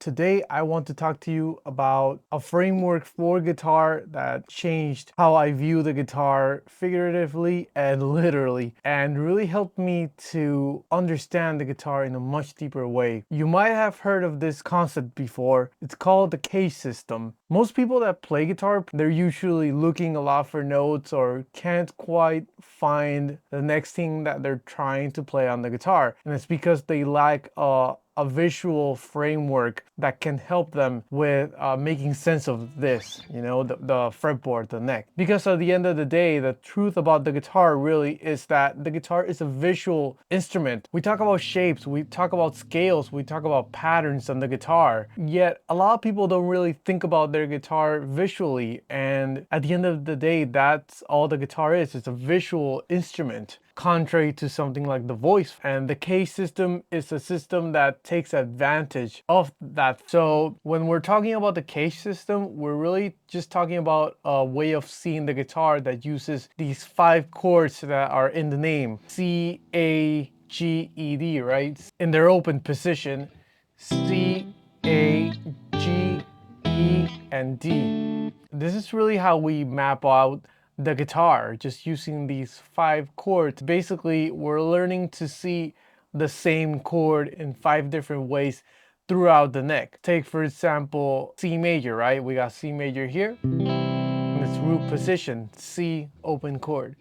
Today, I want to talk to you about a framework for guitar that changed how I view the guitar figuratively and literally, and really helped me to understand the guitar in a much deeper way. You might have heard of this concept before. It's called the case system. Most people that play guitar, they're usually looking a lot for notes or can't quite find the next thing that they're trying to play on the guitar. And it's because they lack a visual framework that can help them with making sense of this, the fretboard, the neck. Because at the end of the day, the truth about the guitar really is that the guitar is a visual instrument. We talk about shapes, we talk about scales, we talk about patterns on the guitar, yet a lot of people don't really think about their guitar visually, and at the end of the day, that's all the guitar is. It's a visual instrument, contrary to something like the voice. And the case system is a system that takes advantage of that. So when we're talking about the case system, we're really just talking about a way of seeing the guitar that uses these 5 chords that are in the name: C, A, G, E, D, right? In their open position: C, A, G, E, and D. This is really how we map out the guitar, just using these 5 chords. Basically, we're learning to see the same chord in 5 different ways throughout the neck. Take, for example, C major, right? We got C major here in its root position, C open chord.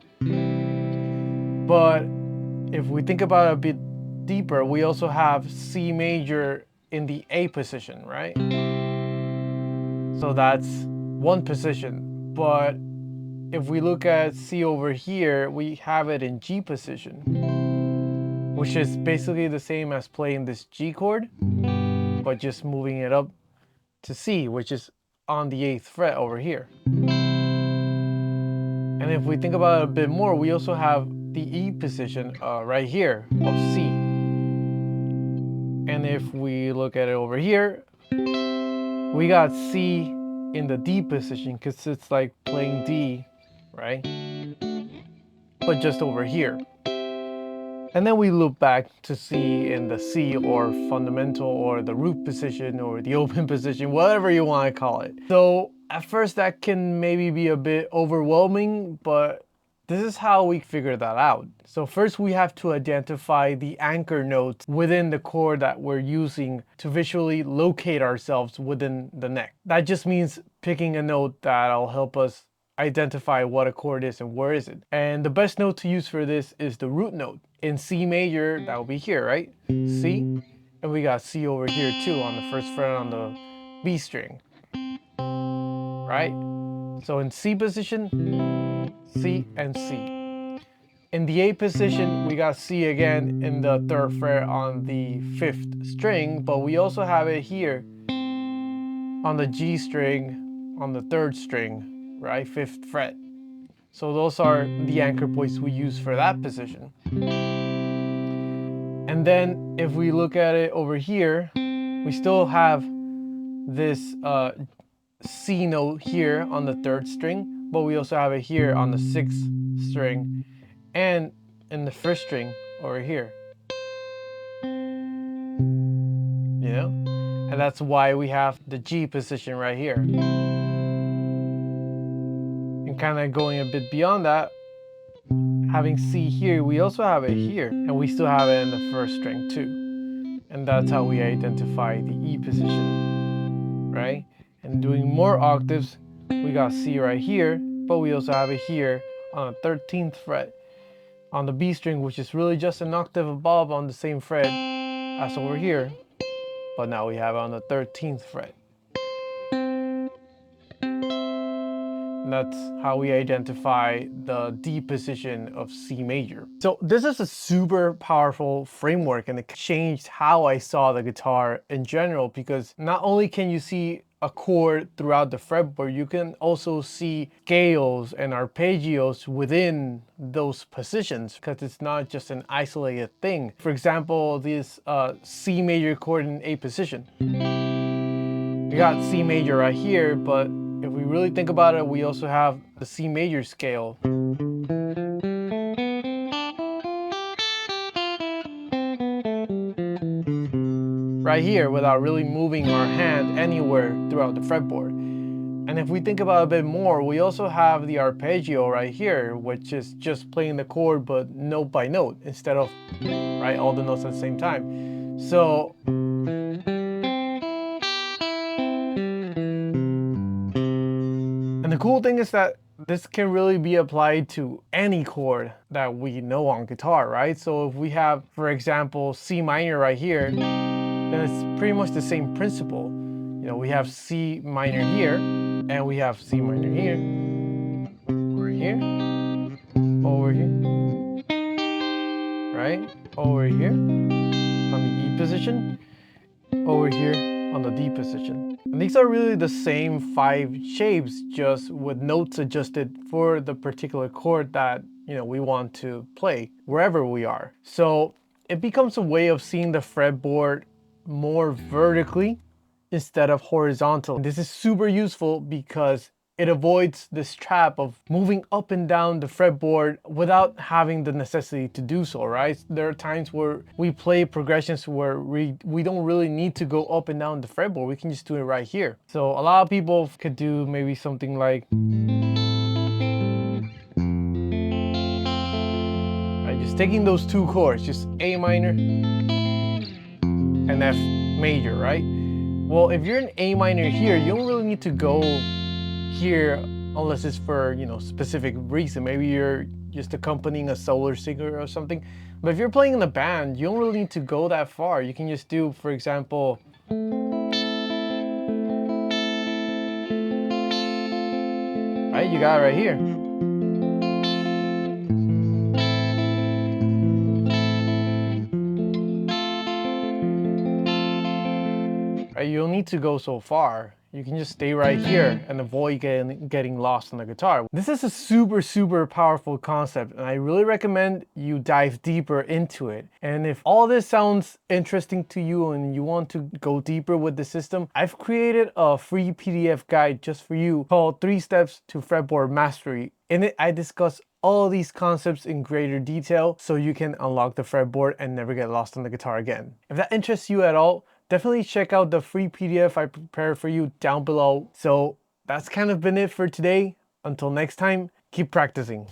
But if we think about it a bit deeper, we also have C major in the A position, right? So that's one position. But if we look at C over here, we have it in G position, which is basically the same as playing this G chord, but just moving it up to C, which is on the 8th fret over here. And if we think about it a bit more, we also have the E position right here of C. And if we look at it over here, we got C in the D position, because it's like playing D, right? But just over here. And then we loop back to C in the C or fundamental or the root position or the open position, whatever you want to call it. So at first that can maybe be a bit overwhelming, but this is how we figure that out. So first we have to identify the anchor notes within the chord that we're using to visually locate ourselves within the neck. That just means picking a note that'll help us identify what a chord is and where is it. And the best note to use for this is the root note. In C major, that will be here, right? C. And we got C over here too on the 1st fret on the B string, right? So in C position, C and C. In the A position, we got C again in the 3rd fret on the 5th string, but we also have it here on the G string on the 3rd string, right? 5th fret. So those are the anchor points we use for that position. And then if we look at it over here, we still have this C note here on the 3rd string, but we also have it here on the 6th string and in the 1st string over here. And that's why we have the G position right here. And kind of going a bit beyond that, having C here, we also have it here, and we still have it in the 1st string too. And that's how we identify the E position, right? And doing more octaves, we got C right here, but we also have it here on the 13th fret on the B string, which is really just an octave above on the same fret as over here, but now we have it on the 13th fret. And that's how we identify the D position of C major. So this is a super powerful framework, and it changed how I saw the guitar in general, because not only can you see a chord throughout the fretboard, you can also see scales and arpeggios within those positions, because it's not just an isolated thing. For example, this C major chord in A position. We got C major right here, but if we really think about it, we also have the C major scale. right here without really moving our hand anywhere throughout the fretboard. And if we think about it a bit more, we also have the arpeggio right here, which is just playing the chord but note by note instead of all the notes at the same time. So and the cool thing is that this can really be applied to any chord that we know on guitar, right? So if we have, for example, C minor right here, then it's pretty much the same principle. You know, we have C minor here, and we have C minor here, over here, over here, right? Over here on the E position, over here on the D position. And these are really the same 5 shapes, just with notes adjusted for the particular chord that we want to play wherever we are. So it becomes a way of seeing the fretboard more vertically instead of horizontal. And this is super useful because it avoids this trap of moving up and down the fretboard without having the necessity to do so, right? There are times where we play progressions where we don't really need to go up and down the fretboard. We can just do it right here. So a lot of people could do maybe something like, just taking those 2 chords, just A minor and F major, right? Well, if you're in A minor here, you don't really need to go here unless it's for specific reason. Maybe you're just accompanying a solo singer or something. But if you're playing in a band, you don't really need to go that far. You can just do, for example, right? You got it right here. You don't need to go so far. You can just stay right here and avoid getting lost on the guitar. This is a super powerful concept, and I really recommend you dive deeper into it. And if all this sounds interesting to you and you want to go deeper with the system, I've created a free PDF guide just for you called 3 Steps to Fretboard Mastery. In it, I discuss all these concepts in greater detail so you can unlock the fretboard and never get lost on the guitar again. If that interests you at all, definitely check out the free PDF I prepared for you down below. So that's kind of been it for today. Until next time, keep practicing.